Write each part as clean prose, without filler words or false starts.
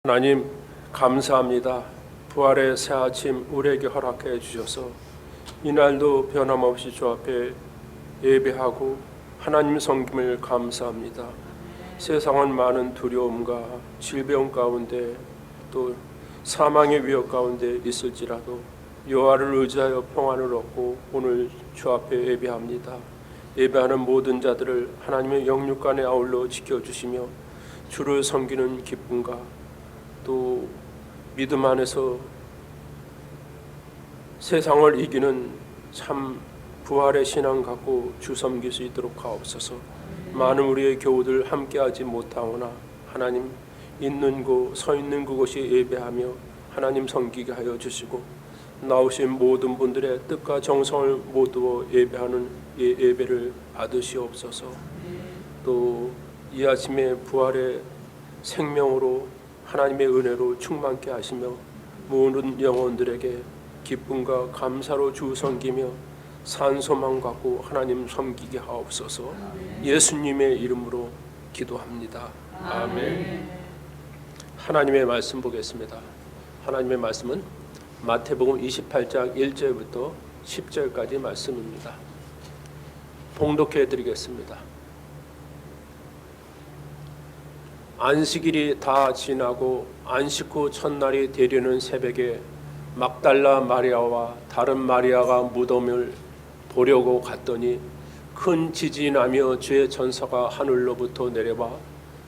하나님 감사합니다. 부활의 새 아침 우리에게 허락해 주셔서 이날도 변함없이 주 앞에 예배하고 하나님 섬김을 감사합니다. 세상은 많은 두려움과 질병 가운데 또 사망의 위협 가운데 있을지라도 여호와를 의지하여 평안을 얻고 오늘 주 앞에 예배합니다. 예배하는 모든 자들을 하나님의 영육간에 아울러 지켜주시며 주를 섬기는 기쁨과 또 믿음 안에서 세상을 이기는 참 부활의 신앙 갖고 주 섬길 수 있도록 하옵소서. 많은 우리의 교우들 함께하지 못하오나 하나님 있는 곳 서 있는 그곳이 예배하며 하나님 섬기게 하여 주시고 나오신 모든 분들의 뜻과 정성을 모두어 예배하는 이 예배를 받으시옵소서. 또 이 아침에 부활의 생명으로 하나님의 은혜로 충만케 하시며 모든 영혼들에게 기쁨과 감사로 주 섬기며 산소망 갖고 하나님 섬기게 하옵소서. 예수님의 이름으로 기도합니다. 아멘. 하나님의 말씀 보겠습니다. 하나님의 말씀은 마태복음 28장 1절부터 10절까지 말씀입니다. 봉독해 드리겠습니다. 안식일이 다 지나고 안식 후 첫날이 되려는 새벽에 막달라 마리아와 다른 마리아가 무덤을 보려고 갔더니 큰 지진이 나며 주의 천사가 하늘로부터 내려와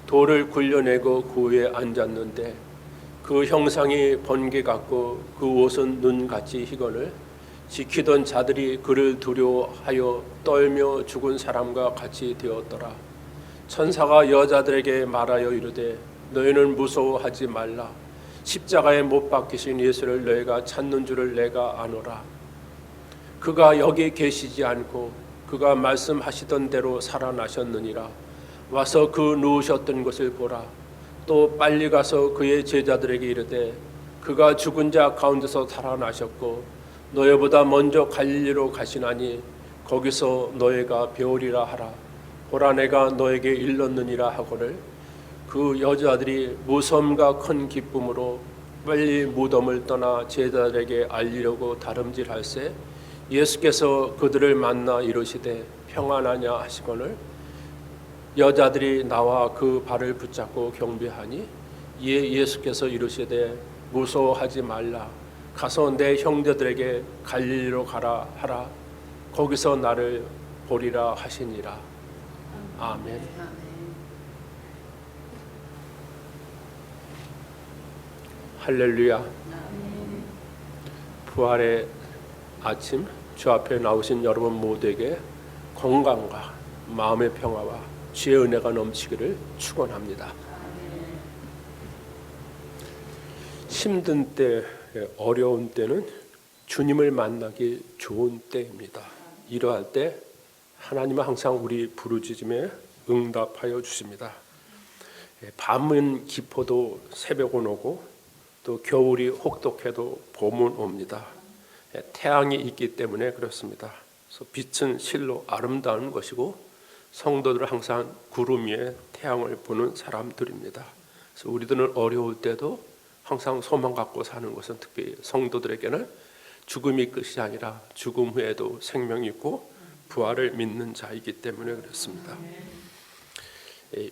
돌을 굴려내고 그 위에 앉았는데 그 형상이 번개 같고 그 옷은 눈같이 희거늘 지키던 자들이 그를 두려워하여 떨며 죽은 사람과 같이 되었더라. 천사가 여자들에게 말하여 이르되 너희는 무서워하지 말라. 십자가에 못 박히신 예수를 너희가 찾는 줄을 내가 아노라. 그가 여기 계시지 않고 그가 말씀하시던 대로 살아나셨느니라. 와서 그 누우셨던 것을 보라. 또 빨리 가서 그의 제자들에게 이르되 그가 죽은 자 가운데서 살아나셨고 너희보다 먼저 갈릴리로 가시나니 거기서 너희가 배우리라 하라. 보라 내가 너에게 일렀느니라 하거늘 그 여자들이 무서움과 큰 기쁨으로 빨리 무덤을 떠나 제자들에게 알리려고 다름질할세 예수께서 그들을 만나 이르시되 평안하냐 하시거늘 여자들이 나와 그 발을 붙잡고 경배하니 이에 예수께서 이르시되 무서워하지 말라. 가서 내 형제들에게 갈릴리로 가라 하라. 거기서 나를 보리라 하시니라. 아멘. 할렐루야. 부활의 아침 주 앞에 나오신 여러분 모두에게 건강과 마음의 평화와 주의 은혜가 넘치기를 축원합니다. 힘든 때, 어려운 때는 주님을 만나기 좋은 때입니다. 이러할 때 하나님은 항상 우리 부르짖음에 응답하여 주십니다. 밤은 깊어도 새벽은 오고 또 겨울이 혹독해도 봄은 옵니다. 태양이 있기 때문에 그렇습니다. 그래서 빛은 실로 아름다운 것이고 성도들은 항상 구름 위에 태양을 보는 사람들입니다. 그래서 우리들은 어려울 때도 항상 소망 갖고 사는 것은 특히 성도들에게는 죽음이 끝이 아니라 죽음 후에도 생명이 있고 부활을 믿는 자이기 때문에 그렇습니다.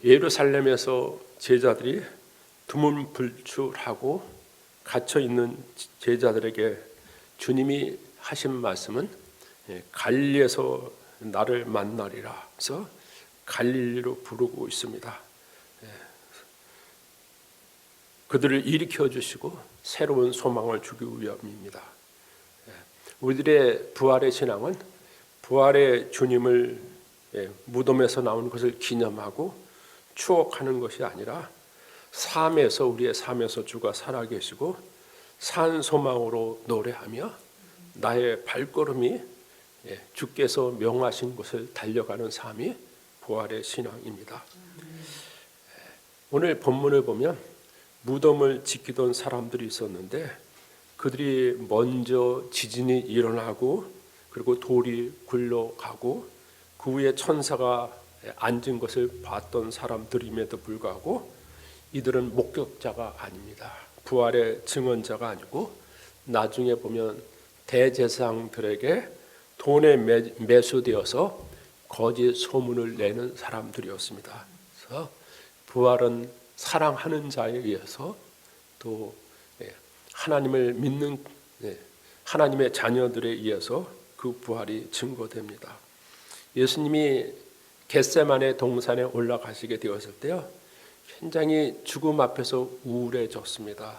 예루살렘에서 제자들이 두문불출하고 갇혀 있는 제자들에게 주님이 하신 말씀은 갈릴리에서 나를 만나리라. 그래서 갈릴리로 부르고 있습니다. 그들을 일으켜 주시고 새로운 소망을 주기 위함입니다. 우리들의 부활의 신앙은 부활의 주님을 무덤에서 나온 것을 기념하고 추억하는 것이 아니라 삶에서 우리의 삶에서 주가 살아계시고 산 소망으로 노래하며 나의 발걸음이 주께서 명하신 곳을 달려가는 삶이 부활의 신앙입니다. 오늘 본문을 보면 무덤을 지키던 사람들이 있었는데 그들이 먼저 지진이 일어나고 그리고 돌이 굴러가고 그 위에 천사가 앉은 것을 봤던 사람들임에도 불구하고 이들은 목격자가 아닙니다. 부활의 증언자가 아니고 나중에 보면 대제사장들에게 돈에 매수되어서 거짓 소문을 내는 사람들이었습니다. 그래서 부활은 사랑하는 자에 의해서 또 하나님을 믿는 하나님의 자녀들에 의해서 그 부활이 증거됩니다. 예수님이 겟세마네 동산에 올라가시게 되었을 때요, 굉장히 죽음 앞에서 우울해졌습니다.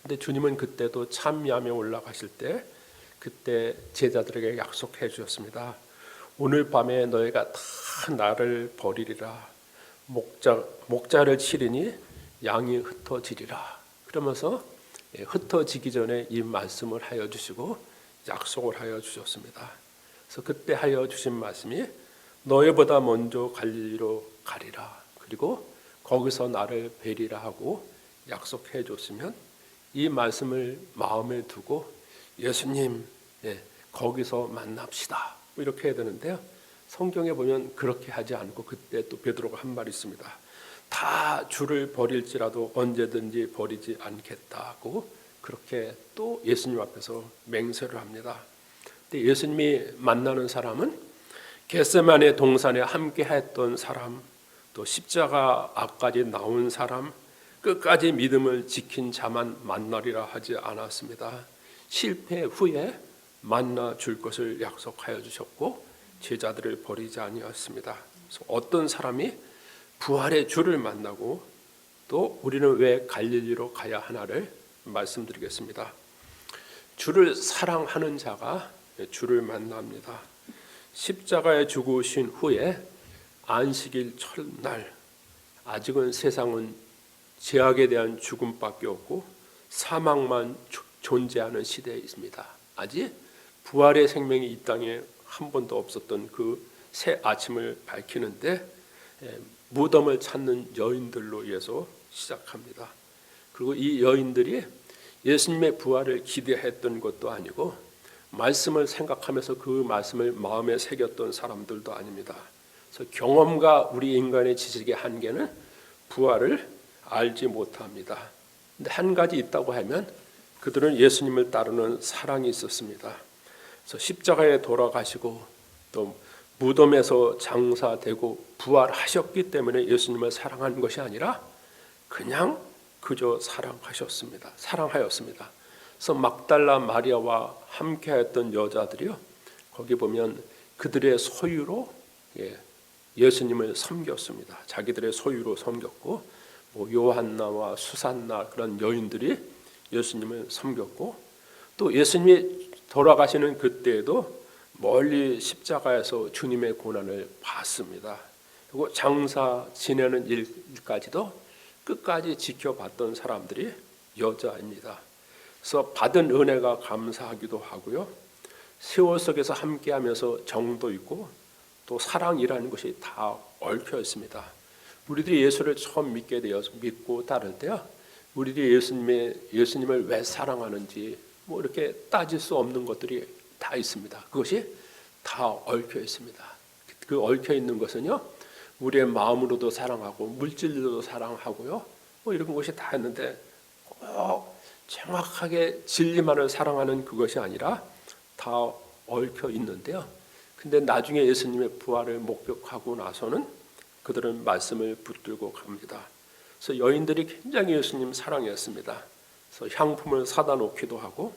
근데 주님은 그때도 참미암에 올라가실 때 그때 제자들에게 약속해 주셨습니다. 오늘 밤에 너희가 다 나를 버리리라. 목자를 치리니 양이 흩어지리라. 그러면서 흩어지기 전에 이 말씀을 하여 주시고 약속을 하여 주셨습니다. 그래서 그때 하여 주신 말씀이 너희보다 먼저 갈릴리로 가리라. 그리고 거기서 나를 뵈리라 하고 약속해 줬으면 이 말씀을 마음에 두고 예수님 거기서 만납시다 이렇게 해야 되는데요, 성경에 보면 그렇게 하지 않고 그때 또 베드로가 한 말이 있습니다. 다 주를 버릴지라도 언제든지 버리지 않겠다고 그렇게 또 예수님 앞에서 맹세를 합니다. 근데 예수님이 만나는 사람은 겟세마네 동산에 함께 했던 사람, 또 십자가 앞까지 나온 사람, 끝까지 믿음을 지킨 자만 만나리라 하지 않았습니다. 실패 후에 만나 줄 것을 약속하여 주셨고 제자들을 버리지 아니었습니다. 그래서 어떤 사람이 부활의 주를 만나고 또 우리는 왜 갈릴리로 가야 하나를 말씀드리겠습니다. 주를 사랑하는 자가 주를 만납니다. 십자가에 죽으신 후에 안식일 첫날, 아직은 세상은 죄악에 대한 죽음밖에 없고 사망만 존재하는 시대에 있습니다. 아직 부활의 생명이 이 땅에 한 번도 없었던 그 새 아침을 밝히는데 무덤을 찾는 여인들로 인해서 시작합니다. 그리고 이 여인들이 예수님의 부활을 기대했던 것도 아니고 말씀을 생각하면서 그 말씀을 마음에 새겼던 사람들도 아닙니다. 그래서 경험과 우리 인간의 지식의 한계는 부활을 알지 못합니다. 근데 한 가지 있다고 하면 그들은 예수님을 따르는 사랑이 있었습니다. 그래서 십자가에 돌아가시고 또 무덤에서 장사되고 부활하셨기 때문에 예수님을 사랑하는 것이 아니라 그냥 그저 사랑하였습니다. 그래서 막달라 마리아와 함께했던 여자들이요, 거기 보면 그들의 소유로 예수님을 섬겼습니다. 자기들의 소유로 섬겼고, 요한나와 수산나 그런 여인들이 예수님을 섬겼고, 또 예수님이 돌아가시는 그때에도 멀리 십자가에서 주님의 고난을 봤습니다. 그리고 장사 지내는 일까지도 끝까지 지켜봤던 사람들이 여자입니다. 그래서 받은 은혜가 감사하기도 하고요, 세월 속에서 함께하면서 정도 있고 또 사랑이라는 것이 다 얽혀 있습니다. 우리들이 예수를 처음 믿고 따를 때요, 우리들이 예수님을 왜 사랑하는지 이렇게 따질 수 없는 것들이 다 있습니다. 그것이 다 얽혀 있습니다. 그 얽혀 있는 것은요, 우리의 마음으로도 사랑하고 물질로도 사랑하고요, 이런 것이 다 있는데 꼭 정확하게 진리만을 사랑하는 그것이 아니라 다 얽혀 있는데요. 근데 나중에 예수님의 부활을 목격하고 나서는 그들은 말씀을 붙들고 갑니다. 그래서 여인들이 굉장히 예수님 사랑했습니다. 그래서 향품을 사다 놓기도 하고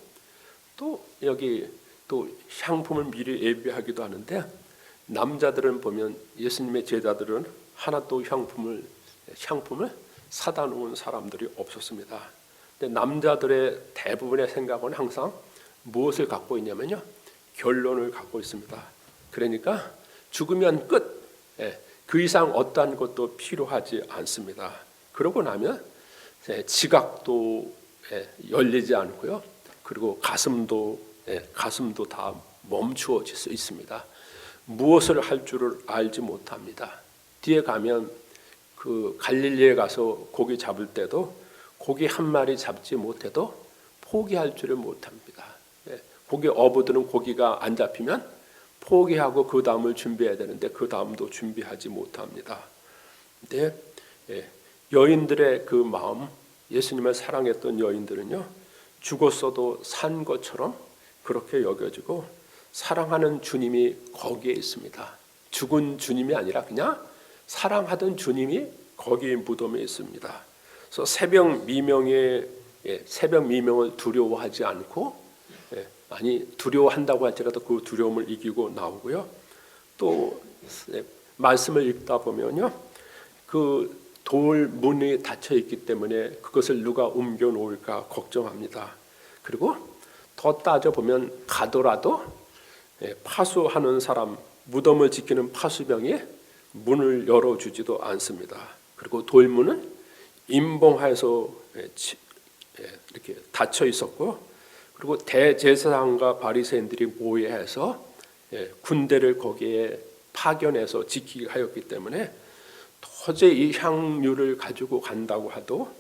또 여기 또 향품을 미리 예비하기도 하는데, 남자들은 보면 예수님의 제자들은 하나도 향품을 사다 놓은 사람들이 없었습니다. 근데 남자들의 대부분의 생각은 항상 무엇을 갖고 있냐면요, 결론을 갖고 있습니다. 그러니까 죽으면 끝, 그 이상 어떠한 것도 필요하지 않습니다. 그러고 나면 지각도 열리지 않고요, 그리고 가슴도 다 멈추어질 수 있습니다. 무엇을 할 줄을 알지 못합니다. 뒤에 가면 그 갈릴리에 가서 고기 잡을 때도 고기 한 마리 잡지 못해도 포기할 줄을 못합니다. 고기 어부들은 고기가 안 잡히면 포기하고 그 다음을 준비해야 되는데 그 다음도 준비하지 못합니다. 근데 여인들의 그 마음, 예수님을 사랑했던 여인들은요, 죽었어도 산 것처럼 그렇게 여겨지고 사랑하는 주님이 거기에 있습니다. 죽은 주님이 아니라 그냥 사랑하던 주님이 거기 무덤에 있습니다. 그래서 새벽 미명을 두려워하지 않고, 아니 두려워한다고 할지라도 그 두려움을 이기고 나오고요. 또 말씀을 읽다 보면요, 그 돌 문이 닫혀 있기 때문에 그것을 누가 옮겨 놓을까 걱정합니다. 그리고 더 따져 보면 가더라도 파수하는 사람, 무덤을 지키는 파수병이 문을 열어주지도 않습니다. 그리고 돌문은 임봉하여서 이렇게 닫혀 있었고, 그리고 대제사장과 바리새인들이 모여해서 군대를 거기에 파견해서 지키게 하였기 때문에 도저히 이 향유를 가지고 간다고 해도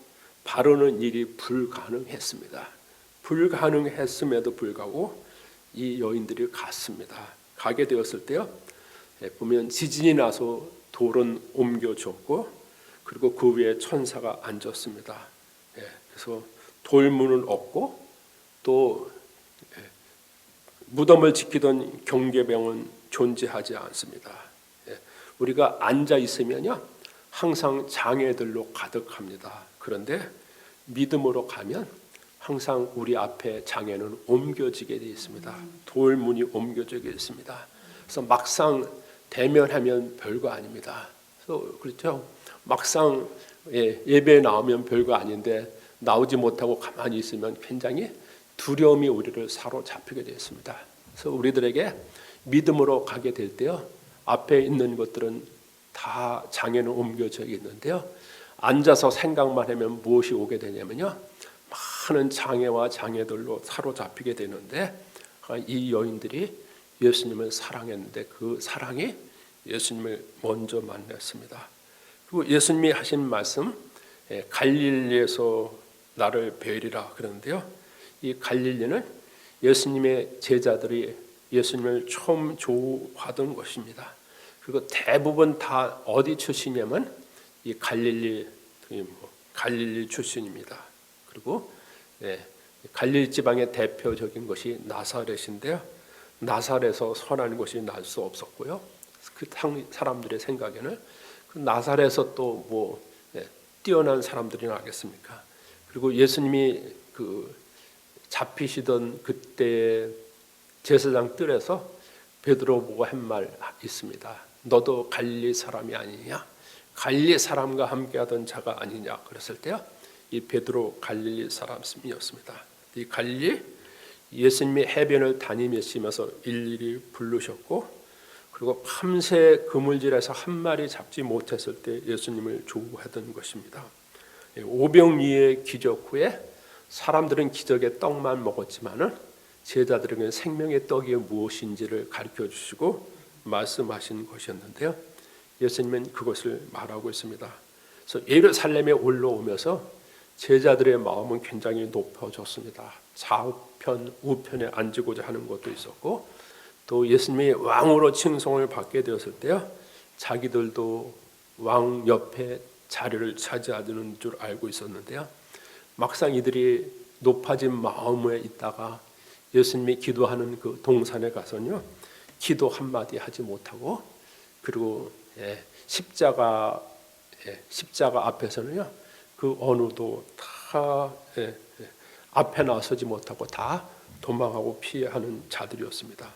바르는 일이 불가능했습니다. 불가능했음에도 불구하고 이 여인들이 갔습니다. 가게 되었을 때요, 보면 지진이 나서 돌은 옮겨졌고, 그리고 그 위에 천사가 앉았습니다. 그래서 돌문을 얻고, 또 무덤을 지키던 경계병은 존재하지 않습니다. 우리가 앉아 있으면요, 항상 장애들로 가득합니다. 그런데 믿음으로 가면 항상 우리 앞에 장애는 옮겨지게 되어 있습니다. 돌문이 옮겨지게 있습니다. 그래서 막상 대면하면 별거 아닙니다. 그래서 그렇죠. 막상 예배에 나오면 별거 아닌데 나오지 못하고 가만히 있으면 굉장히 두려움이 우리를 사로잡히게 되어 있습니다. 그래서 우리들에게 믿음으로 가게 될 때요, 앞에 있는 것들은 다 장애는 옮겨져 있는데요, 앉아서 생각만 하면 무엇이 오게 되냐면요, 많은 장애와 장애들로 사로잡히게 되는데, 이 여인들이 예수님을 사랑했는데 그 사랑이 예수님을 먼저 만났습니다. 그리고 예수님이 하신 말씀, 갈릴리에서 나를 뵈리라 그러는데요, 이 갈릴리는 예수님의 제자들이 예수님을 처음 좋아하던 것입니다. 그리고 대부분 다 어디 출신이냐면 이 갈릴리 출신입니다. 그리고 갈릴리 지방의 대표적인 것이 나사렛인데요, 나사렛에서 선한 것이 날 수 없었고요. 그 사람들의 생각에는 그 나사렛에서 또 뛰어난 사람들이 나겠습니까? 그리고 예수님이 그 잡히시던 그때 제사장 뜰에서 베드로 보고 한 말 있습니다. 너도 갈릴리 사람이 아니냐? 갈릴리 사람과 함께하던 자가 아니냐? 그랬을 때요, 이 베드로 갈릴리 사람이었습니다. 이 갈릴리 예수님이 해변을 다니시면서 일일이 부르셨고, 그리고 밤새 그물질에서 한 마리 잡지 못했을 때 예수님을 좋아하던 것입니다. 오병이의 기적 후에 사람들은 기적의 떡만 먹었지만은 제자들에게는 생명의 떡이 무엇인지를 가르쳐 주시고 말씀하신 것이었는데요, 예수님은 그것을 말하고 있습니다. 그래서 예루살렘에 올라오면서 제자들의 마음은 굉장히 높아졌습니다. 좌우편 우편에 앉고자 하는 것도 있었고, 또 예수님이 왕으로 칭송을 받게 되었을 때요, 자기들도 왕 옆에 자리를 차지하는 줄 알고 있었는데요, 막상 이들이 높아진 마음에 있다가 예수님이 기도하는 그 동산에 가서는요, 기도 한마디 하지 못하고, 그리고 십자가 앞에서는요, 그 어느도 다 앞에 나서지 못하고 다 도망하고 피하는 자들이었습니다.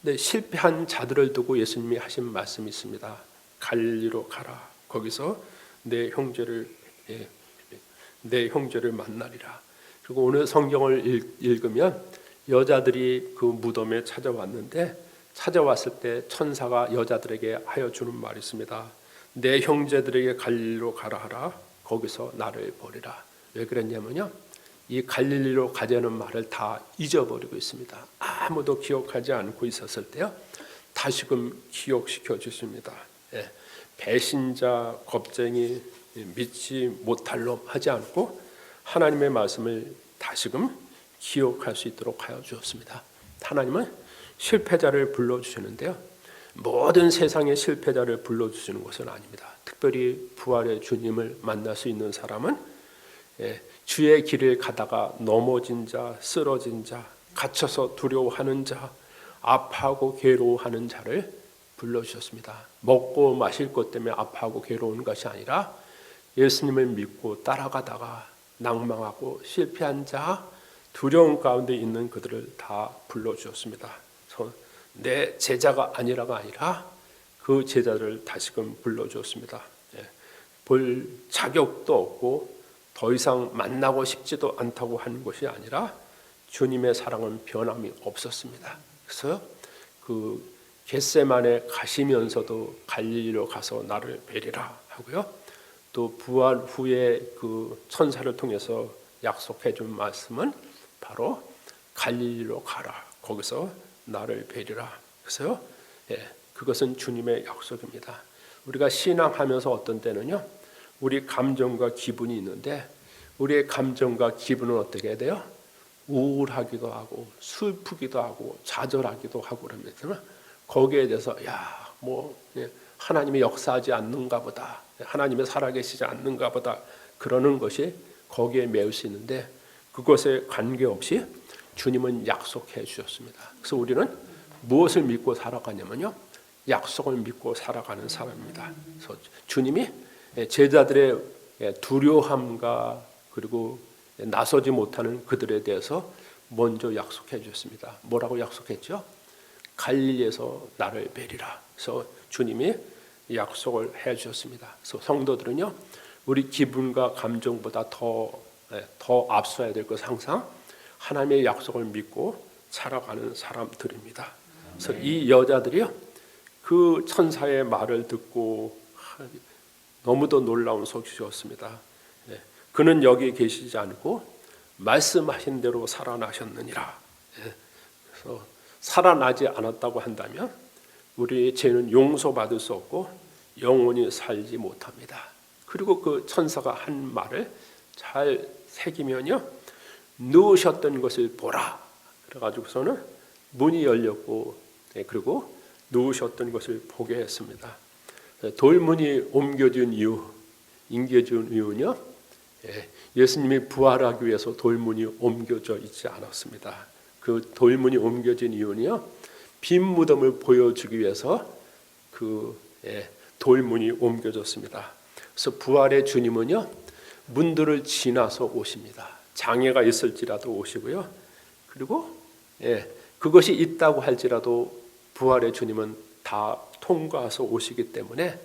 근데 실패한 자들을 두고 예수님이 하신 말씀이 있습니다. 갈릴리로 가라. 거기서 내 형제를 만나리라. 그리고 오늘 성경을 읽으면 여자들이 그 무덤에 찾아왔는데, 찾아왔을 때 천사가 여자들에게 하여 주는 말이 있습니다. 내 형제들에게 갈릴리로 가라 하라. 거기서 나를 보리라. 왜 그랬냐면요, 이 갈릴리로 가자는 말을 다 잊어버리고 있습니다. 아무도 기억하지 않고 있었을 때요, 다시금 기억시켜 주십니다. 배신자, 겁쟁이, 믿지 못할 놈 하지 않고 하나님의 말씀을 다시금 기억할 수 있도록 하여 주었습니다. 하나님은 실패자를 불러주시는데요, 모든 세상의 실패자를 불러주시는 것은 아닙니다. 특별히 부활의 주님을 만날 수 있는 사람은 주의 길을 가다가 넘어진 자, 쓰러진 자, 갇혀서 두려워하는 자, 아파하고 괴로워하는 자를 불러주셨습니다. 먹고 마실 것 때문에 아파하고 괴로운 것이 아니라 예수님을 믿고 따라가다가 낭망하고 실패한 자, 두려움 가운데 있는 그들을 다 불러주셨습니다. 내 제자가 아니라가 아니라 그 제자를 다시금 불러주었습니다. 볼 자격도 없고 더 이상 만나고 싶지도 않다고 하는 것이 아니라 주님의 사랑은 변함이 없었습니다. 그래서 그 겟세마네 가시면서도 갈릴리로 가서 나를 뵈리라 하고요. 또 부활 후에 그 천사를 통해서 약속해 준 말씀은 바로 갈릴리로 가라. 거기서 나를 뵈리라. 그래서요. 그것은 주님의 약속입니다. 우리가 신앙하면서 어떤 때는요. 우리 감정과 기분이 있는데 우리의 감정과 기분은 어떻게 해야 돼요? 우울하기도 하고 슬프기도 하고 좌절하기도 하고 그러면서 거기에 대해서 하나님이 역사하지 않는가 보다. 하나님이 살아계시지 않는가 보다. 그러는 것이 거기에 매일 수 있는데 그것에 관계없이 주님은 약속해 주셨습니다. 그래서 우리는 무엇을 믿고 살아가냐면요. 약속을 믿고 살아가는 사람입니다. 그래서 주님이 제자들의 두려움과 그리고 나서지 못하는 그들에 대해서 먼저 약속해 주셨습니다. 뭐라고 약속했죠? 갈릴리에서 나를 뵈리라. 그래서 주님이 약속을 해 주셨습니다. 그래서 성도들은요. 우리 기분과 감정보다 더 앞서야 될 것은 항상 하나님의 약속을 믿고 살아가는 사람들입니다. 그래서 이 여자들이요. 그 천사의 말을 듣고 너무도 놀라운 소식이었습니다. 그는 여기 계시지 않고 말씀하신 대로 살아나셨느니라. 그래서 살아나지 않았다고 한다면 우리의 죄는 용서받을 수 없고 영원히 살지 못합니다. 그리고 그 천사가 한 말을 잘 새기면요. 누우셨던 것을 보라. 그래가지고서는 문이 열렸고 그리고 누우셨던 것을 보게 했습니다. 돌문이 옮겨진 이유는요. 예수님이 부활하기 위해서 돌문이 옮겨져 있지 않았습니다. 그 돌문이 옮겨진 이유는요. 빈 무덤을 보여주기 위해서 그 돌문이 옮겨졌습니다. 그래서 부활의 주님은요. 문들을 지나서 오십니다. 장애가 있을지라도 오시고요. 그리고 그것이 있다고 할지라도 부활의 주님은 다 통과해서 오시기 때문에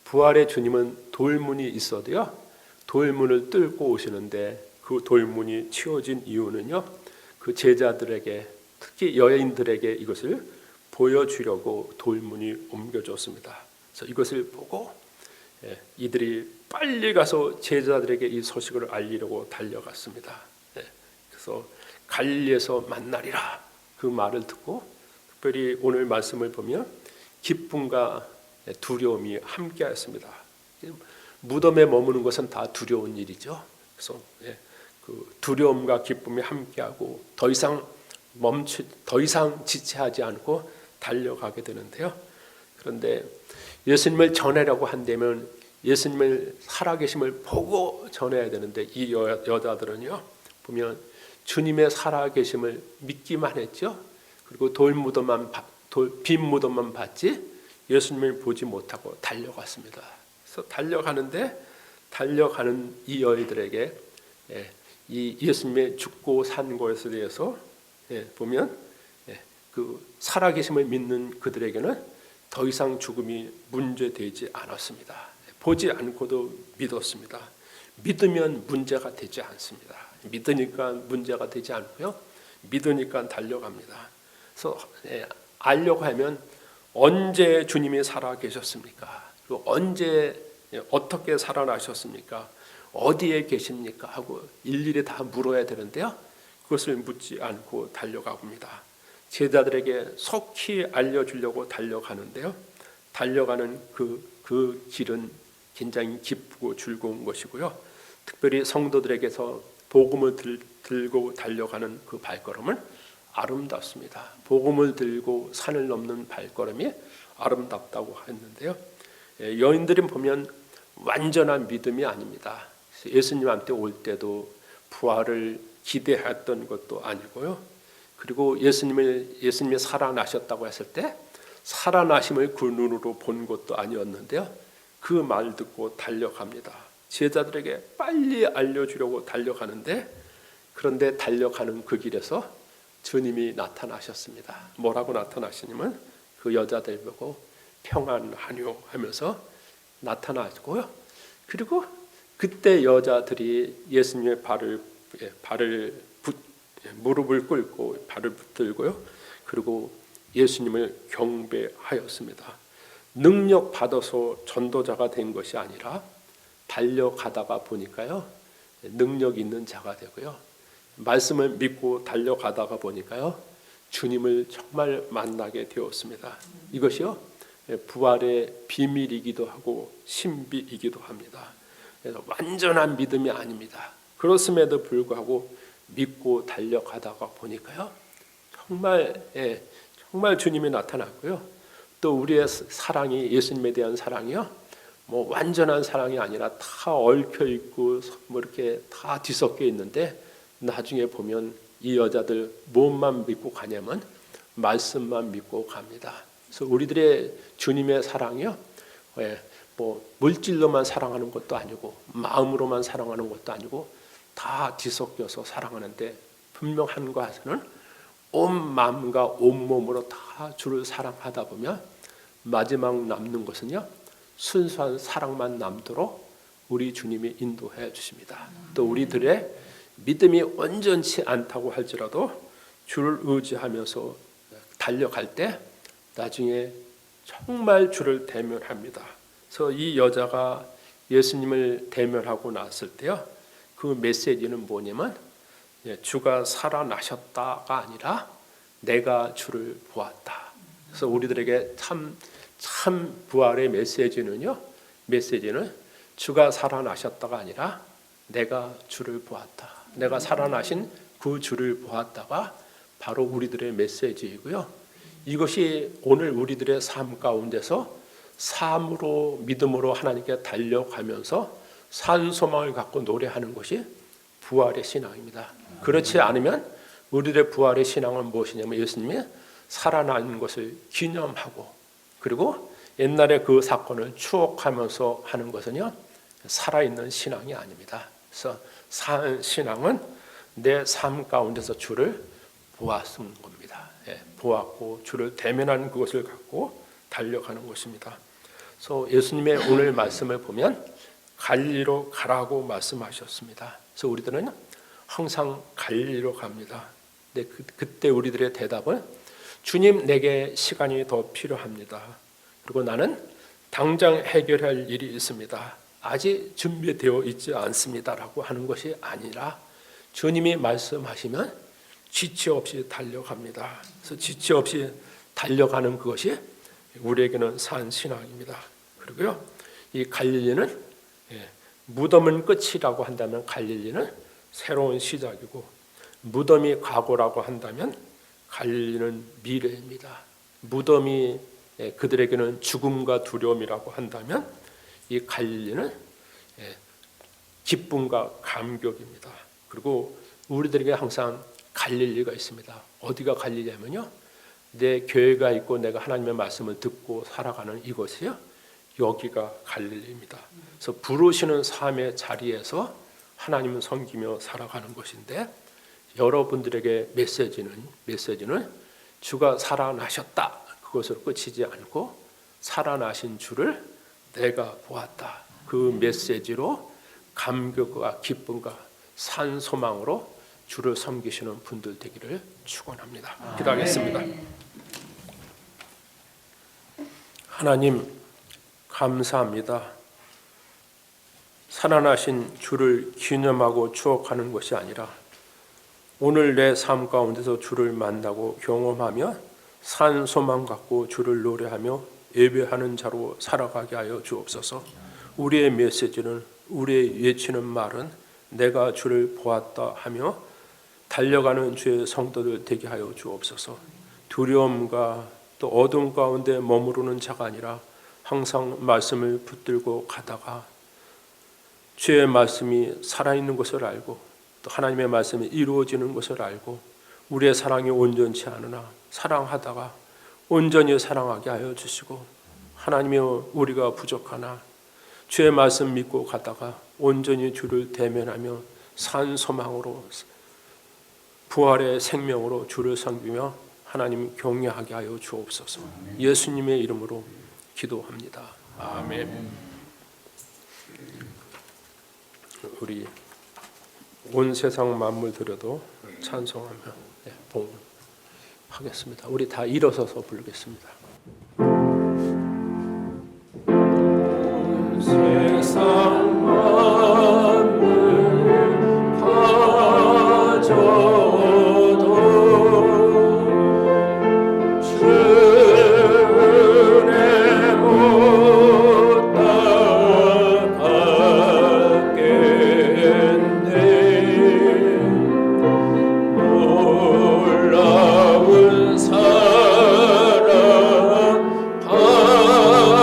부활의 주님은 돌문이 있어도요. 돌문을 뚫고 오시는데 그 돌문이 치워진 이유는요. 그 제자들에게 특히 여인들에게 이것을 보여주려고 돌문이 옮겨졌습니다. 그래서 이것을 보고 이들이 빨리 가서 제자들에게 이 소식을 알리려고 달려갔습니다. 그래서 갈릴리에서 만나리라 그 말을 듣고 특별히 오늘 말씀을 보면 기쁨과 두려움이 함께하였습니다. 무덤에 머무는 것은 다 두려운 일이죠. 그래서 그 두려움과 기쁨이 함께하고 더 이상 지체하지 않고 달려가게 되는데요. 그런데 예수님을 전하려고 한다면 예수님을 살아계심을 보고 전해야 되는데 이 여자들은요 보면 주님의 살아계심을 믿기만 했죠. 그리고 빈 무덤만 봤지 예수님을 보지 못하고 달려갔습니다. 그래서 달려가는 이 여인들에게 이 예수님의 죽고 산 것에 대해서 보면 그 살아계심을 믿는 그들에게는 더 이상 죽음이 문제되지 않았습니다. 보지 않고도 믿었습니다. 믿으면 문제가 되지 않습니다. 믿으니까 문제가 되지 않고요. 믿으니까 달려갑니다. 그래서 알려고 하면 언제 주님이 살아계셨습니까? 그리고 언제 어떻게 살아나셨습니까? 어디에 계십니까? 하고 일일이 다 물어야 되는데요. 그것을 묻지 않고 달려갑니다. 제자들에게 속히 알려주려고 달려가는데요. 달려가는 그 길은 굉장히 기쁘고 즐거운 것이고요. 특별히 성도들에게서 복음을 들고 달려가는 그 발걸음은 아름답습니다. 복음을 들고 산을 넘는 발걸음이 아름답다고 했는데요. 여인들이 보면 완전한 믿음이 아닙니다. 예수님한테 올 때도 부활을 기대했던 것도 아니고요. 그리고 예수님이 살아나셨다고 했을 때 살아나심을 그 눈으로 본 것도 아니었는데요. 그 말 듣고 달려갑니다. 제자들에게 빨리 알려주려고 달려가는데, 그런데 달려가는 그 길에서 주님이 나타나셨습니다. 뭐라고 나타나시냐면 그 여자들 보고 평안하뇨 하면서 나타나시고요. 그리고 그때 여자들이 예수님의 무릎을 꿇고 발을 붙들고요. 그리고 예수님을 경배하였습니다. 능력 받아서 전도자가 된 것이 아니라 달려가다가 보니까요, 능력 있는 자가 되고요. 말씀을 믿고 달려가다가 보니까요, 주님을 정말 만나게 되었습니다. 이것이요, 부활의 비밀이기도 하고 신비이기도 합니다. 그래서 완전한 믿음이 아닙니다. 그렇음에도 불구하고 믿고 달려가다가 보니까요, 정말 주님이 나타났고요. 또 우리의 사랑이, 예수님에 대한 사랑이요, 뭐 완전한 사랑이 아니라 다 얽혀 있고 뭐 이렇게 다 뒤섞여 있는데, 나중에 보면 이 여자들 무엇만 믿고 가냐면 말씀만 믿고 갑니다. 그래서 우리들의 주님의 사랑이요, 뭐 물질로만 사랑하는 것도 아니고 마음으로만 사랑하는 것도 아니고 다 뒤섞여서 사랑하는데, 분명 한 것은 온 마음과 온 몸으로 다 주를 사랑하다 보면 마지막 남는 것은요, 순수한 사랑만 남도록 우리 주님이 인도해 주십니다. 또 우리들의 믿음이 온전치 않다고 할지라도 주를 의지하면서 달려갈 때 나중에 정말 주를 대면합니다. 그래서 이 여자가 예수님을 대면하고 났을 때요, 그 메시지는 뭐냐면 주가 살아나셨다가 아니라 내가 주를 보았다. 그래서 우리들에게 참 부활의 메시지는 주가 살아나셨다가 아니라 내가 주를 보았다. 내가 살아나신 그 주를 보았다가 바로 우리들의 메시지이고요. 이것이 오늘 우리들의 삶 가운데서 삶으로, 믿음으로 하나님께 달려가면서 산 소망을 갖고 노래하는 것이 부활의 신앙입니다. 그렇지 않으면 우리들의 부활의 신앙은 무엇이냐면 예수님이 살아난 것을 기념하고, 그리고 옛날에 그 사건을 추억하면서 하는 것은요, 살아있는 신앙이 아닙니다. 그래서 산 신앙은 내 삶 가운데서 주를 보았은 겁니다. 보았고 주를 대면하는 그것을 갖고 달려가는 것입니다. 그래서 예수님의 오늘 말씀을 보면 갈릴리로 가라고 말씀하셨습니다. 그래서 우리들은 항상 갈릴리로 갑니다. 근데 그때 우리들의 대답은 주님, 내게 시간이 더 필요합니다. 그리고 나는 당장 해결할 일이 있습니다. 아직 준비되어 있지 않습니다라고 하는 것이 아니라 주님이 말씀하시면 지체 없이 달려갑니다. 그래서 지체 없이 달려가는 그것이 우리에게는 산 신앙입니다. 그리고요, 이 갈릴리는 무덤은 끝이라고 한다면 갈릴리는 새로운 시작이고, 무덤이 과거라고 한다면 갈릴리는 미래입니다. 무덤이 그들에게는 죽음과 두려움이라고 한다면 이 갈릴리는 기쁨과 감격입니다. 그리고 우리들에게 항상 갈릴리가 있습니다. 어디가 갈릴리냐면요, 내 교회가 있고 내가 하나님의 말씀을 듣고 살아가는 이곳이요, 여기가 갈릴리입니다. 그래서 부르시는 삶의 자리에서 하나님을 섬기며 살아가는 것인데, 여러분들에게 메시지는 주가 살아나셨다, 그것으로 끝이지 않고 살아나신 주를 내가 보았다, 그 메시지로 감격과 기쁨과 산 소망으로 주를 섬기시는 분들 되기를 축원합니다. 기도하겠습니다. 하나님, 감사합니다. 살아나신 주를 기념하고 추억하는 것이 아니라 오늘 내 삶 가운데서 주를 만나고 경험하며 산 소망 갖고 주를 노래하며 예배하는 자로 살아가게 하여 주옵소서. 우리의 메시지는, 우리의 외치는 말은 내가 주를 보았다 하며 달려가는 주의 성도들 되게 하여 주옵소서. 두려움과 또 어둠 가운데 머무르는 자가 아니라 항상 말씀을 붙들고 가다가 주의 말씀이 살아있는 것을 알고 또 하나님의 말씀이 이루어지는 것을 알고 우리의 사랑이 온전치 않으나 사랑하다가 온전히 사랑하게 하여 주시고 하나님이여 우리가 부족하나 주의 말씀 믿고 가다가 온전히 주를 대면하며 산 소망으로 부활의 생명으로 주를 섬기며 하나님 경외하게 하여 주옵소서. 예수님의 이름으로 기도합니다. 아멘. 우리 온 세상 만물 들여도 찬송하며 봉하겠습니다. 우리 다 일어서서 부르겠습니다. 온 세상 만물 가져도 주 은혜 못 따라가겠네. 놀라운 사랑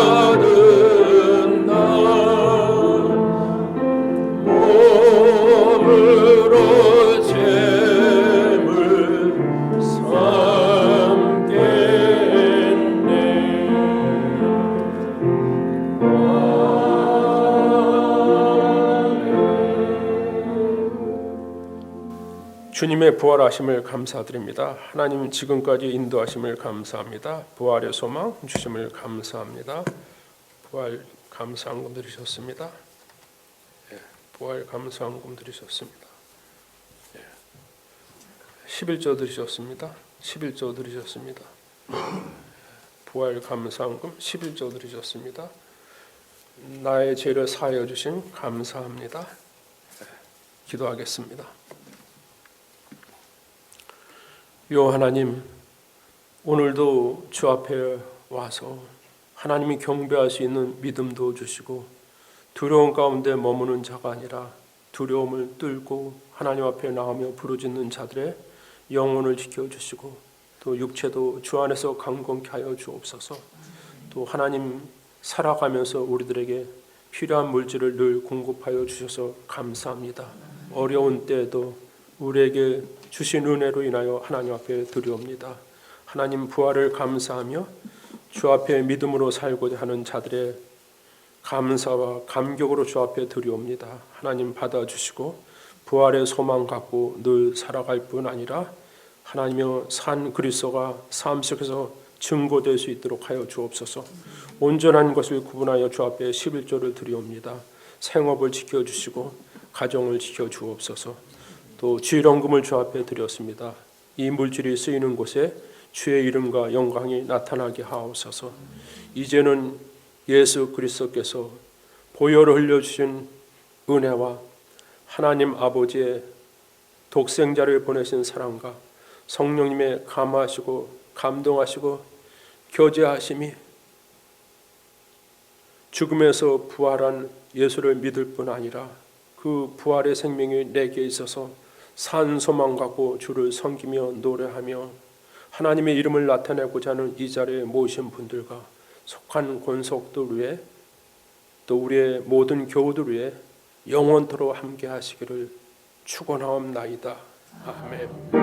받은 나 몸으로 죄물 삼겠네. 주님의 부활하심을 감사드립니다. 하나님 지금까지 인도하심을 감사합니다. 부활의 소망 주심을 감사합니다. 부활 감사한금 드리셨습니다. 부활 감사한금 드리셨습니다. 11조 드리셨습니다. 11조 드리셨습니다. 부활 감사한금 11조 드리셨습니다. 나의 죄를 사하여 주심 감사합니다. 기도하겠습니다. 요 하나님, 오늘도 주 앞에 와서 하나님이 경배할 수 있는 믿음도 주시고 두려움 가운데 머무는 자가 아니라 두려움을 뚫고 하나님 앞에 나오며 부르짖는 자들의 영혼을 지켜주시고 또 육체도 주 안에서 강건케 하여 주옵소서. 또 하나님 살아가면서 우리들에게 필요한 물질을 늘 공급하여 주셔서 감사합니다. 어려운 때에도 우리에게 주신 은혜로 인하여 하나님 앞에 드리옵니다. 하나님 부활을 감사하며 주 앞에 믿음으로 살고자 하는 자들의 감사와 감격으로 주 앞에 드리옵니다. 하나님 받아주시고 부활의 소망 갖고 늘 살아갈 뿐 아니라 하나님여 산 그리스도가 삶 속에서 증거될 수 있도록 하여 주옵소서. 온전한 것을 구분하여 주 앞에 11조를 드리옵니다. 생업을 지켜주시고 가정을 지켜주옵소서. 또 주일원금을 주 앞에 드렸습니다. 이 물질이 쓰이는 곳에 주의 이름과 영광이 나타나게 하옵소서. 이제는 예수 그리스도께서 보혈을 흘려주신 은혜와 하나님 아버지의 독생자를 보내신 사랑과 성령님의 감화하시고 감동하시고 교제하심이 죽음에서 부활한 예수를 믿을 뿐 아니라 그 부활의 생명이 내게 있어서 산 소망 갖고 주를 섬기며 노래하며 하나님의 이름을 나타내고자 하는 이 자리에 모이신 분들과 속한 권속들 위에 또 우리의 모든 교우들 위에 영원토록 함께 하시기를 축원하옵나이다. 아멘.